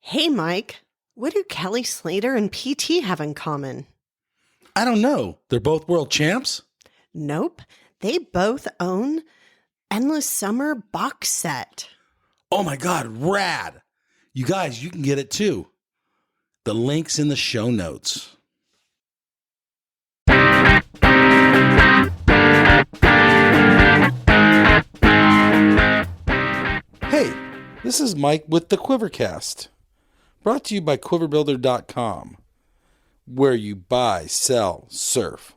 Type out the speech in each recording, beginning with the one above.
Hey, Mike, what do Kelly Slater and PT have in common? I don't know. They're both world champs? Nope, they both own Endless Summer box set. Oh my God, rad. You guys, you can get it too. The link's in the show notes. Hey, this is Mike with the Quivercast, brought to you by quiverbuilder.com, where you buy, sell, surf.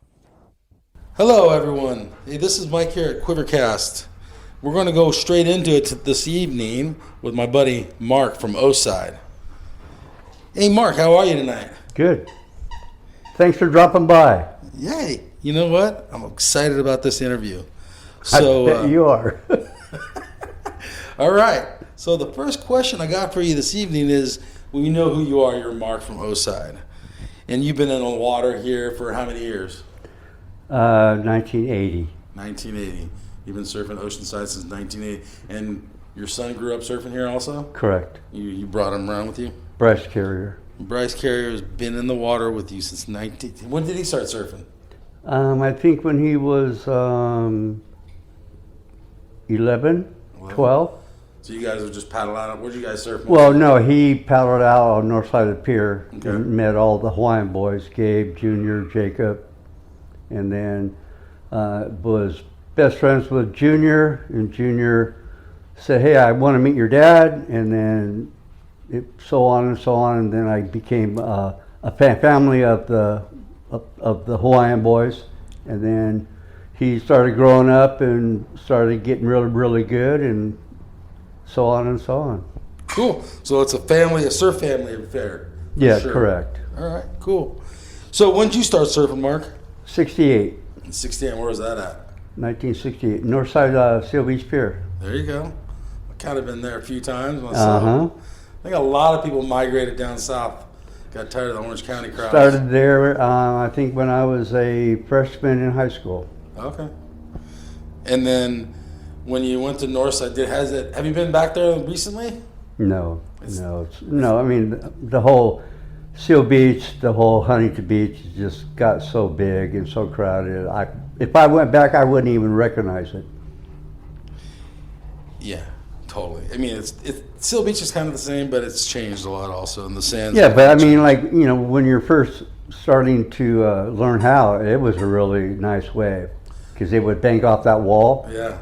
Hello, everyone. Hey, this is Mike here at Quivercast. We're going to go straight into it this evening with my buddy Mark from Oceanside. Hey, Mark, how are you tonight? Good. Thanks for dropping by. Yay. You know what? I'm excited about this interview. I bet you are. All right. So the first question I got for you this evening is, we know who you are. You're Mark from Oceanside. And you've been in the water here for how many years? 1980. 1980. You've been surfing Oceanside since 1980. And your son grew up surfing here also? Correct. You brought him around with you? Bryce Carrier. Bryce Carrier has been in the water with you since 19... When did he start surfing? I think when he was 11, 12. So you guys would just paddle out. Where'd you guys surf? Well, no, he paddled out on the north side of the pier Okay. and met all the Hawaiian boys, Gabe, Junior, Jacob, and then was best friends with Junior, and Junior said, hey, I want to meet your dad, and then so on and so on, and then I became a family of the Hawaiian boys, and then he started growing up and started getting really, really good, and so on and so on. Cool. So it's a surf family affair. Yeah, Sure. correct. All right, cool. So when did you start surfing, Mark? 68, In 68. Where was that at? 1968, north side of Seal Beach Pier. There you go. I've kind of been there a few times myself. Uh-huh. I think a lot of people migrated down south. Got tired of the Orange County crowds. Started there, I think, when I was a freshman in high school. Okay. And then when you went to Northside, have you been back there recently? No. I mean, the whole Seal Beach, the whole Huntington Beach just got so big and so crowded. If I went back, I wouldn't even recognize it. Yeah, totally. I mean, Seal Beach is kind of the same, but it's changed a lot also in the sands. Yeah, but I mean, like, when you're first starting to learn how, it was a really nice wave because they would bank off that wall. Yeah,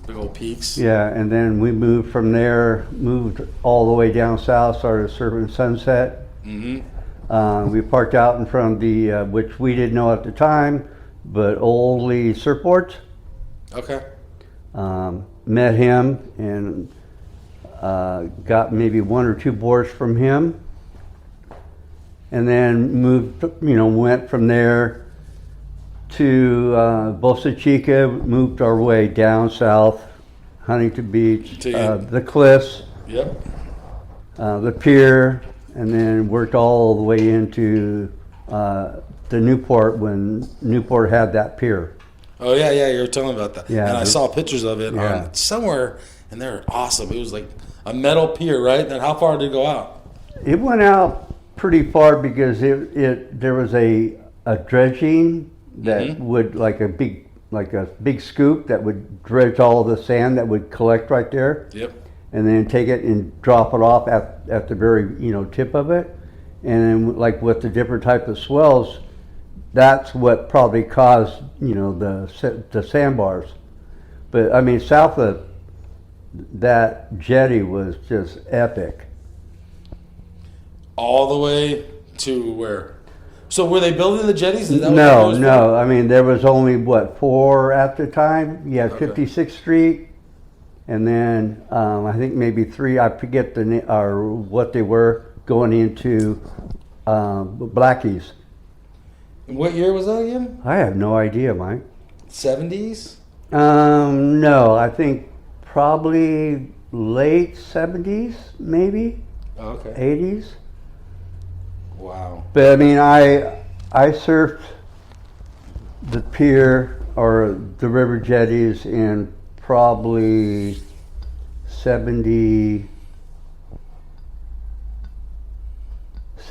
big old peaks. Yeah, and then we moved from there, moved all the way down south, started surfing Sunset. Mm-hmm. We parked out in front of the, which we didn't know at the time, but Old Lee Surfboards. Okay. Met him and got maybe one or two boards from him, and then went from there to Boca Chica, moved our way down south, Huntington Beach, the cliffs, Yep. the pier, and then worked all the way into the Newport when Newport had that pier. Oh yeah, you were telling about that. Yeah, and I saw pictures of it on somewhere, and they're awesome. It was like a metal pier, right? And how far did it go out? It went out pretty far because there was a dredging that would like a big scoop that would dredge all the sand that would collect right there. Yep. And then take it and drop it off at the very tip of it, and then like with the different type of swells, that's what probably caused the sandbars. But I mean, south of that jetty was just epic. All the way to where? So were they building the jetties? Is that No. I mean, there was only 4 at the time. You had 56th Street, and then I think maybe 3. I forget or what they were going into Blackie's. What year was that again? I have no idea, Mike. 70s? No, I think probably late 70s, maybe. Oh, okay. 80s. Wow. But I mean, I surfed the pier or the river jetties in probably 70,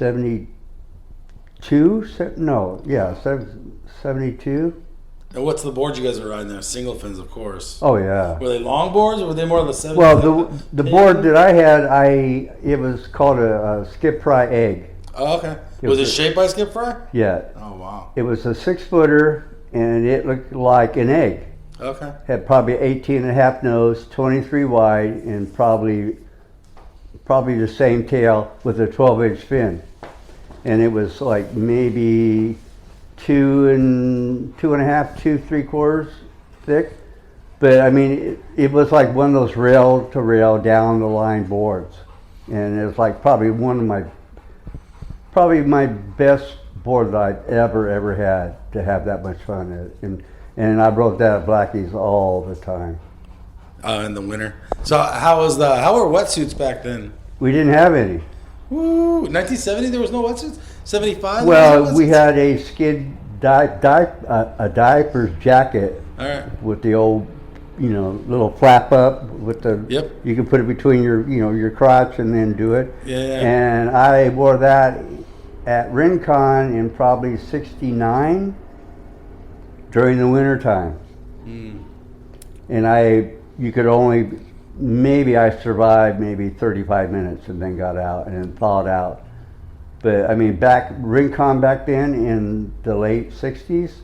72. No, yeah, 72. And what's the board you guys are riding there? Single fins, of course. Oh yeah. Were they long boards or were they more of the 70? Well, the board that I had, it was called a skip fry egg. Oh, okay. Was it shaped by Skip Fry? Yeah. Oh, wow. It was a 6-footer, and it looked like an egg. Okay. Had probably 18 and a half nose, 23 wide, and probably the same tail with a 12-inch fin. And it was like maybe 2.5, 2 3/4 thick. But I mean, it was like one of those rail to rail down the line boards. And it was like probably my best board that I'd ever had to have that much fun at. And I rode that at Blackie's all the time. In the winter. So how were wetsuits back then? We didn't have any. Woo! 1970 there was no wetsuits? 75? Well, we had a skid diaper's jacket. All right. With the old, little flap up with the. Yep. You can put it between your crotch and then do it. Yeah. And I wore that at Rincon in probably '69 during the winter time. And you could only, maybe I survived maybe 35 minutes and then got out and then thawed out. But I mean, Rincon back then in the late '60s,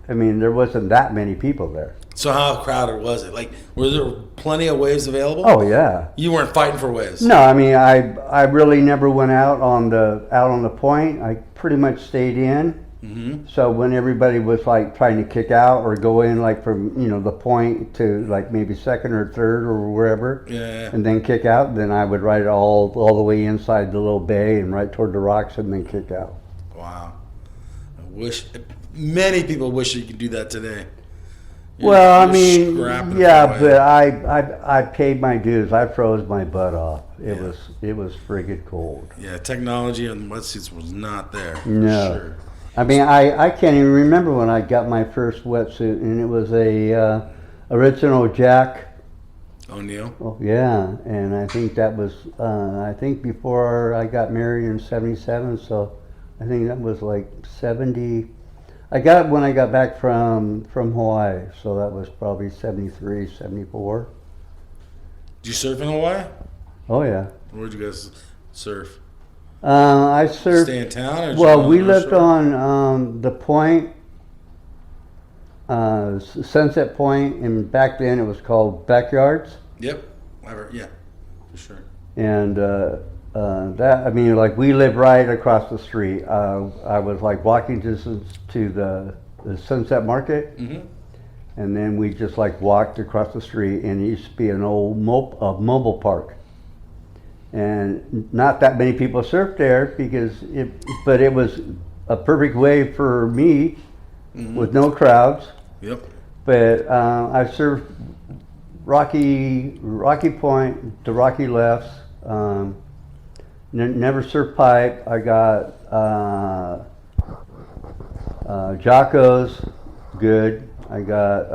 I mean, there wasn't that many people there. So how crowded was it? Like, were there plenty of waves available? Oh yeah. You weren't fighting for waves? No, I mean, I really never went out on the point. I pretty much stayed in. Mm-hmm. So when everybody was like trying to kick out or go in like from the point to like maybe second or third or wherever, and then kick out, then I would ride it all the way inside the little bay and right toward the rocks and then kick out. Wow. Many people wish you could do that today. Well, I mean, yeah, but I paid my dues. I froze my butt off. It was friggin' cold. Yeah, technology on wetsuits was not there. No. For sure. I mean, I can't even remember when I got my first wetsuit, and it was a original Jack O'Neill. Oh yeah, and I think that was before I got married in '77. So I think that was like 70. I got it when I got back from Hawaii, so that was probably 73, 74. Did you surf in Hawaii? Oh yeah. Where'd you guys surf? I surfed. Stay in town? Or well, we lived on the point, Sunset Point, and back then it was called Backyards. Yep. Yeah, for sure. And that, I mean, like we lived right across the street. I was like walking distance to the Sunset Market, and then we just like walked across the street, and it used to be an old mobile park. And not that many people surfed there but it was a perfect way for me with no crowds. Yep. But I surfed Rocky Point, the Rocky Lefts. Never surfed pipe. I got Jocko's, good. I got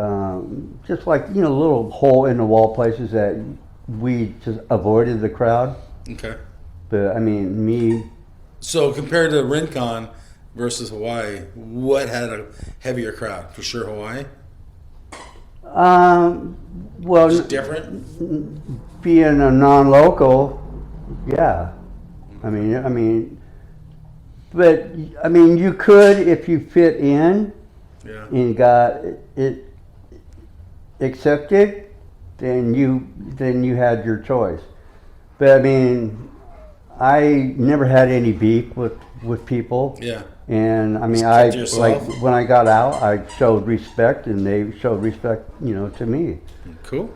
just like little hole in the wall places that we just avoided the crowd. Okay. But I mean, So compared to Rincon versus Hawaii, what had a heavier crowd? For sure, Hawaii. Well, just different. Being a non-local, yeah. I mean, but I mean, you could if you fit in, and got it accepted, then you had your choice. But I mean, I never had any beef with people. Yeah. And I mean, like when I got out, I showed respect, and they showed respect, to me. Cool.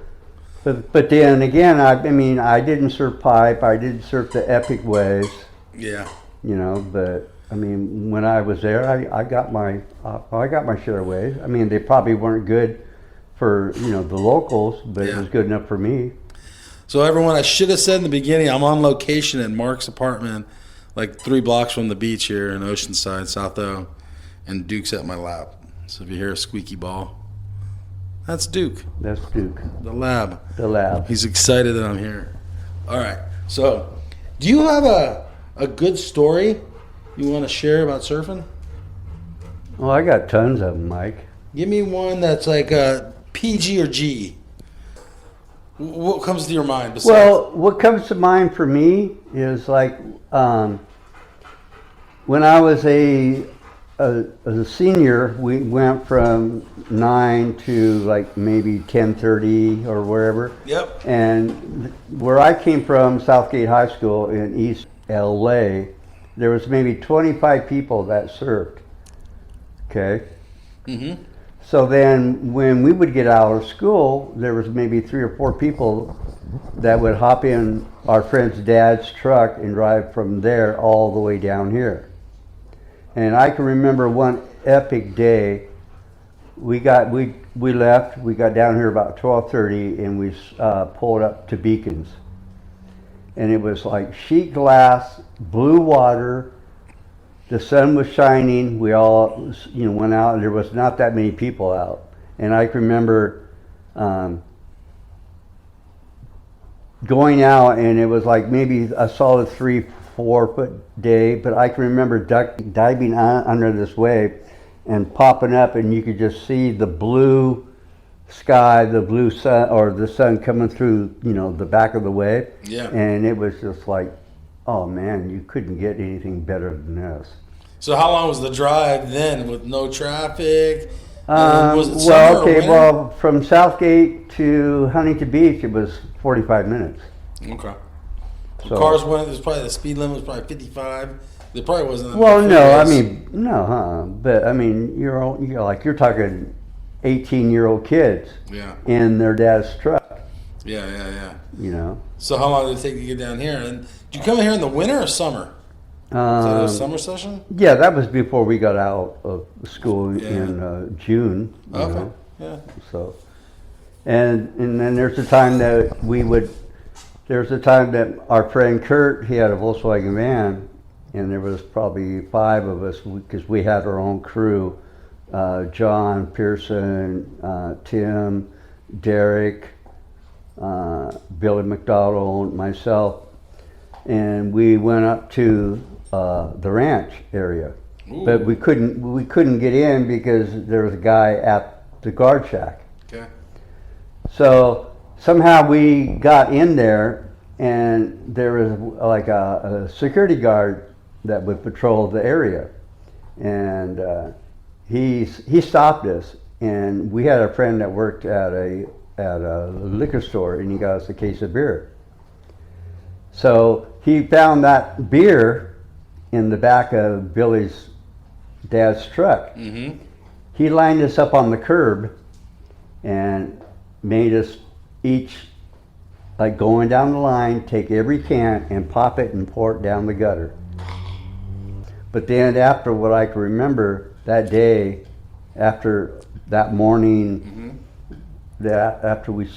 But then again, I mean, I didn't surf pipe. I didn't surf the epic waves. Yeah. But I mean, when I was there, I got my share of waves. I mean, they probably weren't good for the locals, but it was good enough for me. So everyone, I should have said in the beginning, I'm on location at Mark's apartment, like 3 blocks from the beach here in Oceanside, South O, and Duke's at my lap. So if you hear a squeaky ball, that's Duke. That's Duke. The lab. The lab. He's excited that I'm here. All right. So, do you have a a good story you want to share about surfing? Well, I got tons of them, Mike. Give me one that's like a PG or G. What comes to your mind? Besides? Well, what comes to mind for me is like when I was a senior, we went from 9 to like maybe 10:30 or wherever. Yep. And where I came from, Southgate High School in East LA, there was maybe 25 people that surfed. Okay. Mm-hmm. So then when we would get out of school, there was maybe 3 or 4 people that would hop in our friend's dad's truck and drive from there all the way down here. And I can remember one epic day. We left. We got down here about 12:30, and we pulled up to Beacons. And it was like sheet glass, blue water. The sun was shining. We all, went out, and there was not that many people out. And I can remember going out, and it was like maybe a solid 3-4 foot day. But I can remember diving under this wave and popping up, and you could just see the blue sky, the blue sun, or the sun coming through, the back of the wave. Yeah. And it was just like, oh man, you couldn't get anything better than this. So how long was the drive then with no traffic? Was it summer or winter? Well, from Southgate to Huntington Beach, it was 45 minutes. Okay. So, cars went, it was probably the speed limit was probably 55. There probably wasn't that well, many no, I freeways. mean, no, huh? But I mean, you're talking 18-year-old kids Yeah. in their dad's truck. Yeah. So how long did it take to get down here? And did you come here in the winter or summer? Was that a summer session? Yeah, that was before we got out of school in June. Okay. Yeah. So, and then there's a time that there's a time that our friend Kurt, he had a Volkswagen van, and there was probably 5 of us because we had our own crew. John, Pearson, Tim, Derek, Billy McDonald, myself, and we went up to the ranch area. Ooh. But we couldn't get in because there was a guy at the guard shack. Okay. So somehow we got in there, and there was like a security guard that would patrol the area, and he stopped us, and we had a friend that worked at a liquor store, and he got us a case of beer. So he found that beer in the back of Billy's dad's truck. Mm-hmm. He lined us up on the curb and made us each, like going down the line, take every can and pop it and pour it down the gutter. But then after what I can remember that day, after that morning, that after we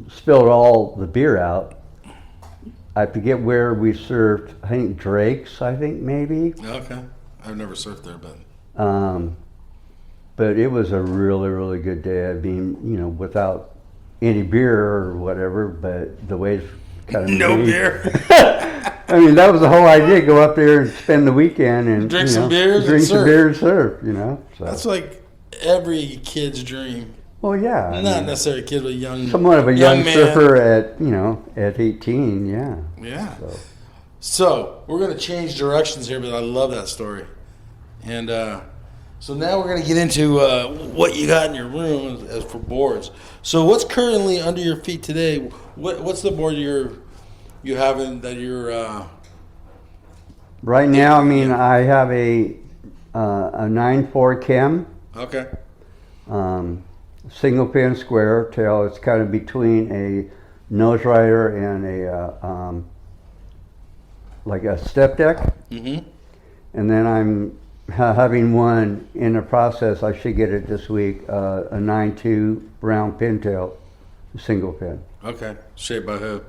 spilled all the beer out, I forget where we surfed. I think Drake's. I think maybe. Okay. I've never surfed there, but. But it was a really, really good day. I mean, without any beer or whatever, but the waves kind of No beer. I mean, that was the whole idea: go up there and spend the weekend and Drink some beers drink and some surf. beer and surf. So. That's like every kid's dream. Well, yeah. Not necessarily a kid, but young. Somewhat of a young man. surfer at 18. Yeah. Yeah. So we're going to change directions here, but I love that story. And so now we're going to get into what you got in your room as for boards. So what's currently under your feet today? What's the board you having that you're? Right now, I mean, I have a 9.4 chem. Okay. Single pin square tail. It's kind of between a nose rider and a like a step deck. Mm-hmm. And then I'm having one in the process. I should get it this week. A 9.2 round pintail, single pin. Okay. Shaped by who?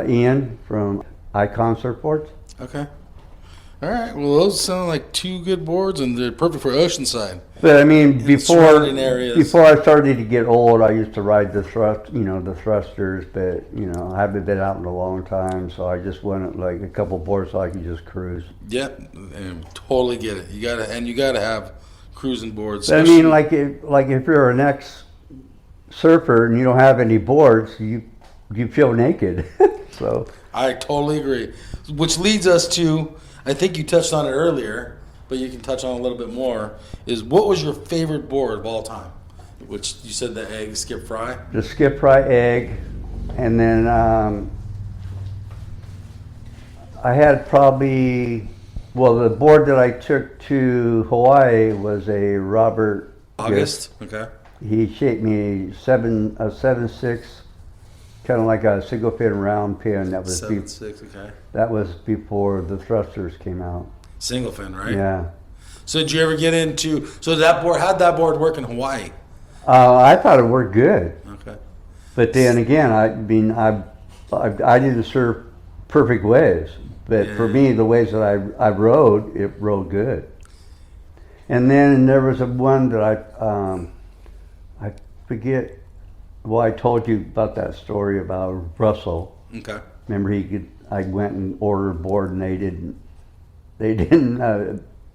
Ian from Icon Surfboards. Okay. All All right. Well, those sound like two good boards, and they're perfect for Oceanside. But I mean, surrounding areas. before I started to get old, I used to ride the thrusters. But I haven't been out in a long time, so I just wanted like a couple boards so I could just cruise. Yep, and totally get it. You gotta have cruising boards. But I mean, like if you're an ex-surfer and you don't have any boards, you feel naked. So I totally agree. Which leads us to, I think you touched on it earlier, but you can touch on it a little bit more, is what was your favorite board of all time? Which you said the egg skip fry? The skip fry egg, and then I had probably, the board that I took to Hawaii was a Robert August? Okay. He shaped me a 7.6, kind of like a single fin round pin. That was 7.6, okay. That was before the thrusters came out. Single fin, right? Yeah. So did you ever get into, how'd that board work in Hawaii? I thought it worked good. Okay. But then again, I didn't surf perfect waves. But for me, the waves that I rode, it rode good. And then there was one that I forget. Well, I told you about that story about Russell. Okay. Remember, I went and ordered a board, and they didn't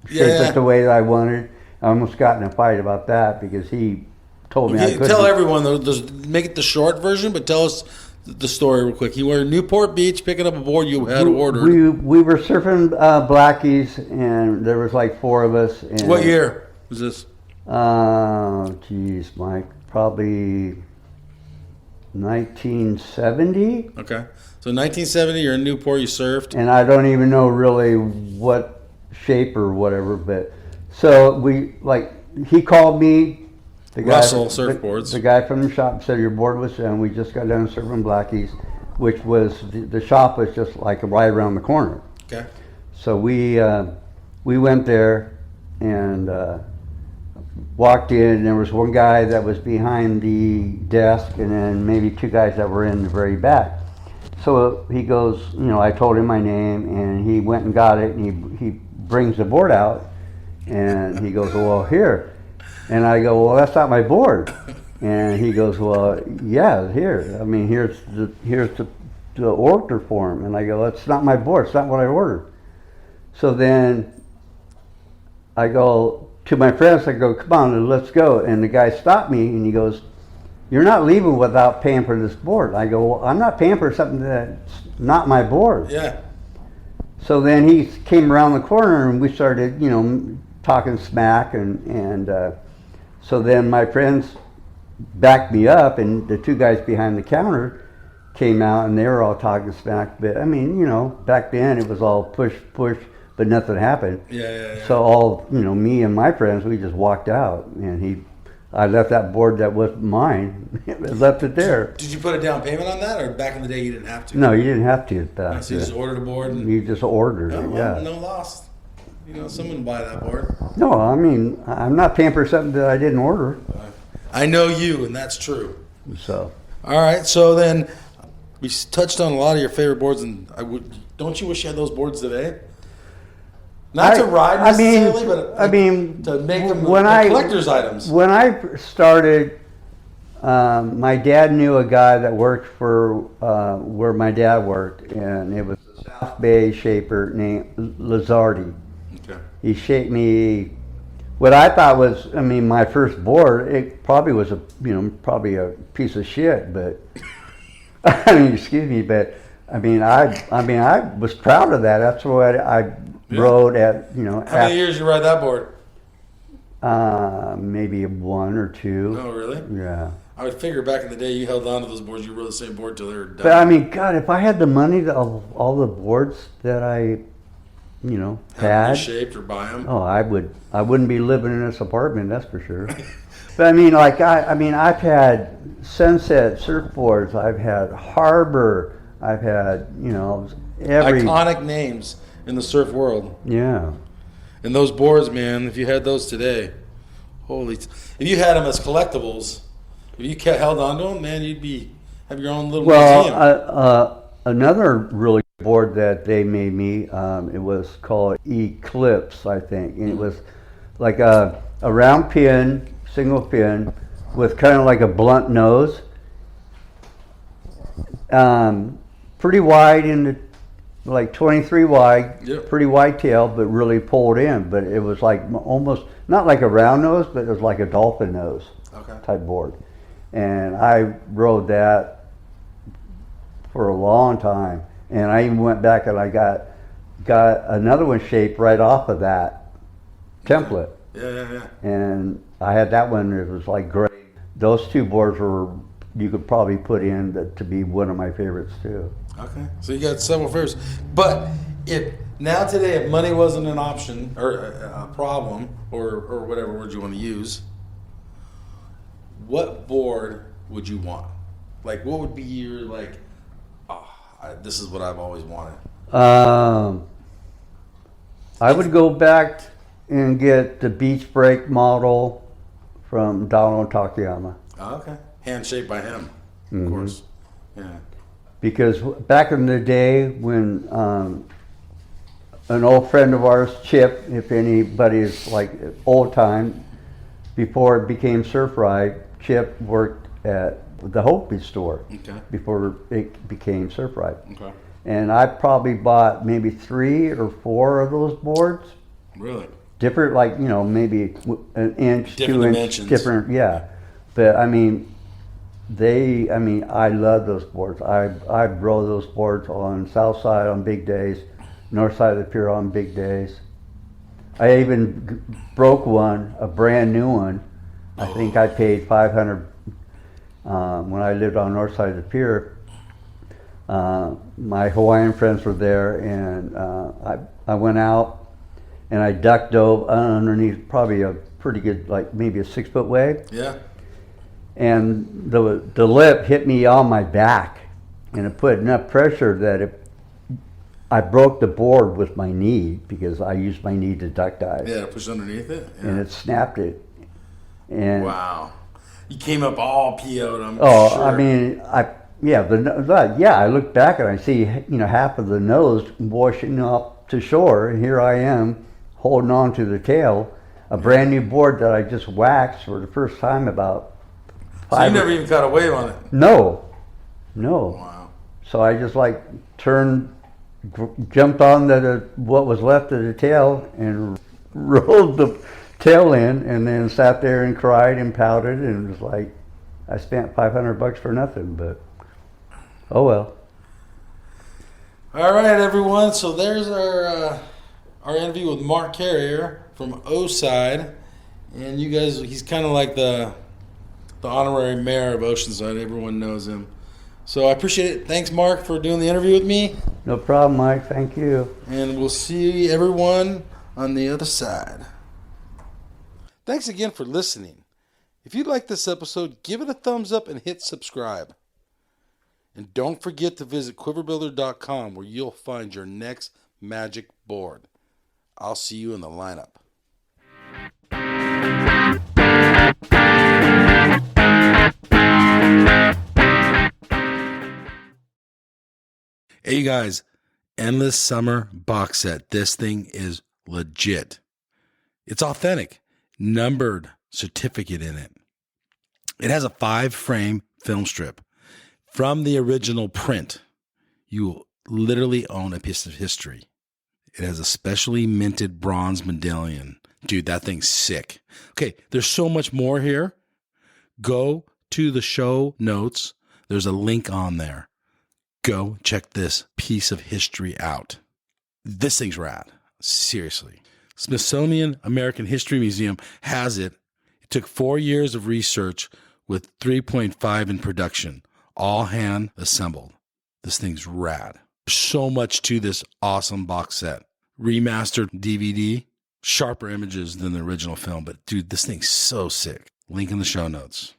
shape it the way that I wanted. I almost got in a fight about that because he told me I couldn't. Tell everyone though. Make it the short version, but tell us the story real quick. You were in Newport Beach picking up a board you had ordered. We were surfing Blackies, and there was like 4 of us. And, what year was this? Geez, Mike, probably 1970. Okay, so 1970, you're in Newport. You surfed, and I don't even know really what shape or whatever. But so he called me. The guy, Russell Surfboards. The guy from the shop said your board was done. We just got done surfing Blackies, which was the shop was just like right around the corner. Okay. So we went there and walked in. And there was one guy that was behind the desk, and then maybe 2 guys that were in the very back. So he goes, I told him my name, and he went and got it, and he brings the board out, and he goes, well, here. And I go, well, that's not my board. And he goes, well, yeah, here. I mean, here's the order form. And I go, that's not my board. It's not what I ordered. So then I go to my friends. I go, come on, let's go. And the guy stopped me, and he goes, you're not leaving without paying for this board. I go, well, I'm not paying for something that's not my board. Yeah. So then he came around the corner, and we started, talking smack, and so then my friends backed me up, and the 2 guys behind the counter came out, and they were all talking smack. But I mean, back then it was all push, but nothing happened. Yeah. So all, me and my friends, we just walked out, and I left that board that wasn't mine. Left it there. Did you put a down payment on that, or back in the day you didn't have to? No, you didn't have to. So you just ordered a board? You just ordered it, yeah. No loss. Someone would buy that board. No, I mean, I'm not paying for something that I didn't order. I know you, and that's true. So. All right, so then we touched on a lot of your favorite boards, and don't you wish you had those boards today? Not to ride necessarily, but to make them collector's items. When I started, my dad knew a guy that worked for where my dad worked, and it was a South Bay shaper named Lazardi. Okay. He shaped me what I thought was, my first board. It probably was probably a piece of shit, but excuse me, but I was proud of that. That's what I rode at. How many years you ride that board? Maybe 1 or 2. Oh, really? Yeah. I would figure back in the day you held on to those boards. You rode the same board till they were done. But God, if I had the money to all the boards that I, had shaped or buy them. Oh, I wouldn't be living in this apartment. That's for sure. But I've had Sunset surfboards. I've had Harbor. I've had every iconic names in the surf world. Yeah. And those boards, man, if you had those today, if you had them as collectibles, if you held on to them, man, you'd have your own little museum. Another really board that they made me. It was called Eclipse, I think, and it was like a round pin, single pin, with kind of like a blunt nose, pretty wide in the, like 23 wide, Yep. pretty wide tail, but really pulled in. But it was like almost not like a round nose, but it was like a dolphin nose type board. And I rode that for a long time. And I even went back and I got another one shaped right off of that template. Yeah. And I had that one. It was like great. Those two boards were, you could probably put in to be one of my favorites too. Okay, so you got several favorites. But if now today, if money wasn't an option or a problem or whatever word you want to use, what board would you want? Like, what would be your like? This is what I've always wanted. I would go back and get the Beach Break model from Donald Takayama. Oh, okay, handshake by him, of course. Yeah. Because back in the day when an old friend of ours, Chip, if anybody's like old time, before it became Surf Ride, Chip worked at the Hopi store before it became Surf Ride. Okay. And I probably bought maybe 3 or 4 of those boards. Really? Different, like, you know, maybe an inch, Different 2 inch, dimensions. different, yeah. But I mean, I love those boards. I rode those boards on South Side on big days, North Side of the pier on big days. I even broke one, a brand new one. I think I paid $500 when I lived on North Side of the pier. My Hawaiian friends were there, and I went out and I duck dove underneath probably a pretty good, like maybe a 6-foot wave. Yeah. And the lip hit me on my back, and it put enough pressure that I broke the board with my knee, because I used my knee to duck dive. Yeah, push underneath it. Yeah. And it snapped it. And wow. You came up all PO'd, I'm sure. I mean, I look back and I see, half of the nose washing up to shore, and here I am holding on to the tail, a brand new board that I just waxed for the first time about 5. So you never even caught a wave on it? No. Wow. So I just like jumped on what was left of the tail and rolled the tail in, and then sat there and cried and pouted, and it was like I spent $500 for nothing. But oh well. All right, everyone. So there's our interview with Mark Carrier from Oceanside, and you guys, he's kind of like the honorary mayor of Oceanside. Everyone knows him. So I appreciate it. Thanks, Mark, for doing the interview with me. No problem, Mike. Thank you. And we'll see everyone on the other side. Thanks again for listening. If you like this episode, give it a thumbs up and hit subscribe. And don't forget to visit quiverbuilder.com, where you'll find your next magic board. I'll see you in the lineup. Hey, you guys, Endless Summer box set. This thing is legit. It's authentic, numbered certificate in it. It has a 5-frame film strip. From the original print, you will literally own a piece of history. It has a specially minted bronze medallion. Dude, that thing's sick. Okay, there's so much more here. Go to the show notes. There's a link on there. Go check this piece of history out. This thing's rad. Seriously. Smithsonian American History Museum has it. It took 4 years of research with 3.5 in production, all hand assembled. This thing's rad. So much to this awesome box set. Remastered DVD, sharper images than the original film, but dude, this thing's so sick. Link in the show notes.